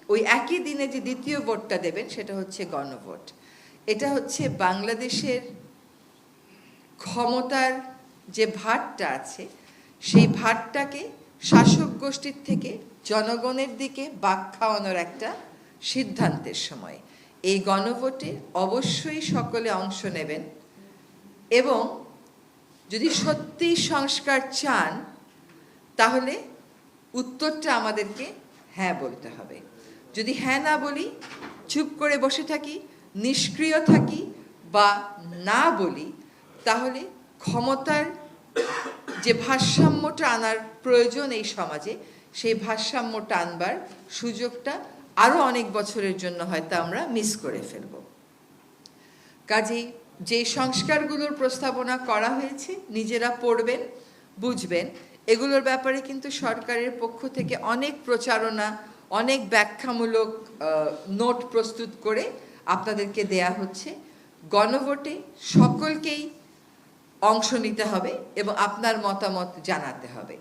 ওই একই দিনে যে দ্বিতীয় ভোটটা দেবেন সেটা হচ্ছে গণভোট। এটা হচ্ছে বাংলাদেশের ক্ষমতার যে ভারটা আছে সেই ভারটাকে শাসক গোষ্ঠীর থেকে জনগণের দিকে বাঁক খাওয়ানোর একটা সিদ্ধান্তের সময় এই গণভোটে অবশ্যই সকলে অংশ নেবেন এবং যদি সত্যি সংস্কার চান তাহলে উত্তরটা আমাদেরকে হ্যাঁ বলতে হবে। যদি হ্যাঁ না বলি, চুপ করে বসে থাকি, নিষ্ক্রিয় থাকি বা না বলি, তাহলে ক্ষমতার যে ভারসাম্যটা আনার প্রয়োজন এই সমাজে সেই ভারসাম্যটা আনবার সুযোগটা আরও অনেক বছরের জন্য হয়তো আমরা মিস করে ফেলব। কাজেই যে সংস্কারগুলোর প্রস্তাবনা করা হয়েছে নিজেরা পড়বেন, বুঝবেন। এগুলোর ব্যাপারে কিন্তু সরকারের পক্ষ থেকে অনেক প্রচারণা, অনেক ব্যাখ্যামূলক নোট প্রস্তুত করে আপনাদেরকে দেয়া হচ্ছে। গণভোটে সকলকেই অংশ নিতে হবে এবং আপনার মতামত জানাতে হবে।